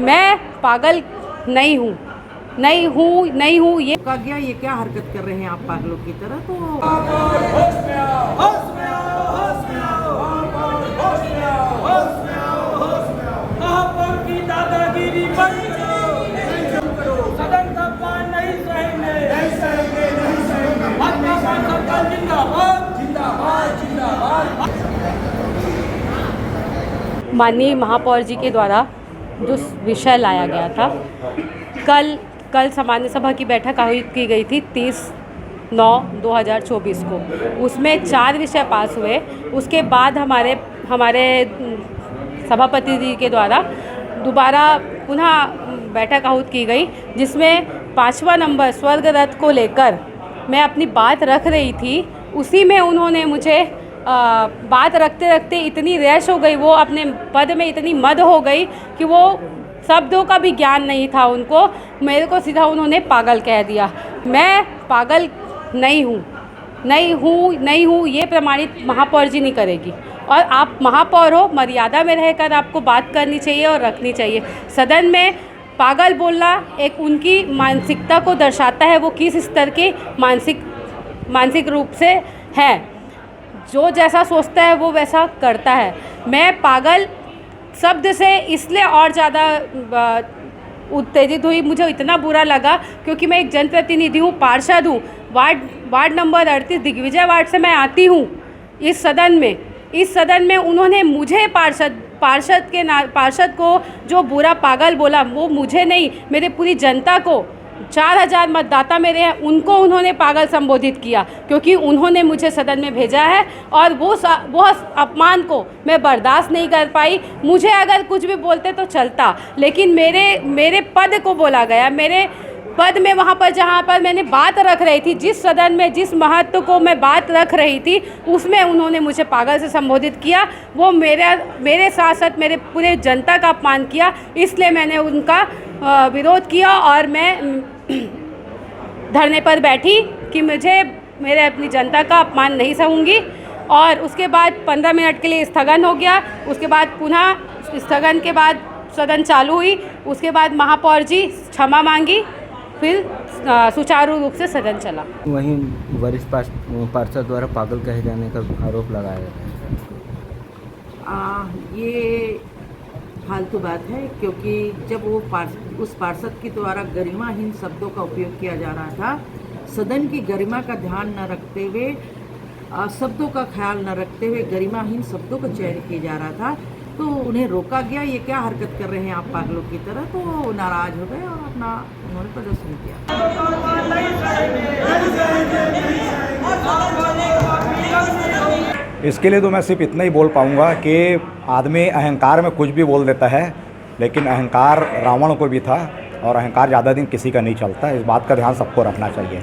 मैं पागल नहीं हूँ, नहीं हूँ। ये रोका गया, ये क्या हरकत कर रहे हैं आप पागलों की तरह? तो दादागिरी सदन का पान नहीं सहेंगे, माननीय महापौर जी के द्वारा जो विषय लाया गया था, कल सामान्य सभा की बैठक आयोजित की गई थी 30/9/2024 को। उसमें 4 विषय पास हुए। उसके बाद हमारे सभापति जी के द्वारा दोबारा पुनः बैठक आयोजित की गई, जिसमें 5वां नंबर स्वर्ग रथ को लेकर मैं अपनी बात रख रही थी। उसी में उन्होंने मुझे बात रखते रखते इतनी रैश हो गई, वो अपने पद में इतनी मद हो गई कि वो शब्दों का भी ज्ञान नहीं था उनको। मेरे को सीधा उन्होंने पागल कह दिया। मैं पागल नहीं हूँ, ये प्रमाणित महापौर जी नहीं करेगी। और आप महापौर हो, मर्यादा में रहकर आपको बात करनी चाहिए और रखनी चाहिए। सदन में पागल बोलना एक उनकी मानसिकता को दर्शाता है, वो किस स्तर के मानसिक रूप से है। जो जैसा सोचता है वो वैसा करता है। मैं पागल शब्द से इसलिए और ज़्यादा उत्तेजित हुई, मुझे इतना बुरा लगा क्योंकि मैं एक जनप्रतिनिधि हूँ, पार्षद हूँ, वार्ड नंबर 38 दिग्विजय वार्ड से मैं आती हूँ। इस सदन में उन्होंने मुझे पार्षद को जो बुरा पागल बोला, वो मुझे नहीं, मेरे पूरी जनता को, 4000 मतदाता मेरे हैं, उनको उन्होंने पागल संबोधित किया क्योंकि उन्होंने मुझे सदन में भेजा है। और वो अपमान को मैं बर्दाश्त नहीं कर पाई। मुझे अगर कुछ भी बोलते तो चलता, लेकिन मेरे पद को बोला गया। मेरे पद में वहाँ पर जहाँ पर मैंने बात रख रही थी, जिस सदन में जिस महत्व को मैं बात रख रही थी, उसमें उन्होंने मुझे पागल से संबोधित किया। वो मेरे साथ साथ मेरे पूरे जनता का अपमान किया। इसलिए मैंने उनका विरोध किया और मैं धरने पर बैठी कि मेरे अपनी जनता का अपमान नहीं सहूँगी। और उसके बाद 15 मिनट के लिए स्थगन हो गया। उसके बाद पुनः स्थगन के बाद सदन चालू हुई। उसके बाद महापौर जी क्षमा मांगी, फिर सुचारू रूप से सदन चला। वहीं वरिष्ठ पार्षद द्वारा पागल कहे जाने का आरोप लगाया है। ये फालतू बात है, क्योंकि जब वो उस पार्षद के द्वारा गरिमाहीन शब्दों का उपयोग किया जा रहा था, सदन की गरिमा का ध्यान न रखते हुए, शब्दों का ख्याल न रखते हुए गरिमाहीन शब्दों का चयन किया जा रहा था, तो उन्हें रोका गया। ये क्या हरकत कर रहे हैं आप पागलों की तरह? तो नाराज हो गए और उन्होंने प्रदर्शन किया। इसके लिए तो मैं सिर्फ इतना ही बोल पाऊँगा कि आदमी अहंकार में कुछ भी बोल देता है, लेकिन अहंकार रावण को भी था और अहंकार ज़्यादा दिन किसी का नहीं चलता। इस बात का ध्यान सबको रखना चाहिए।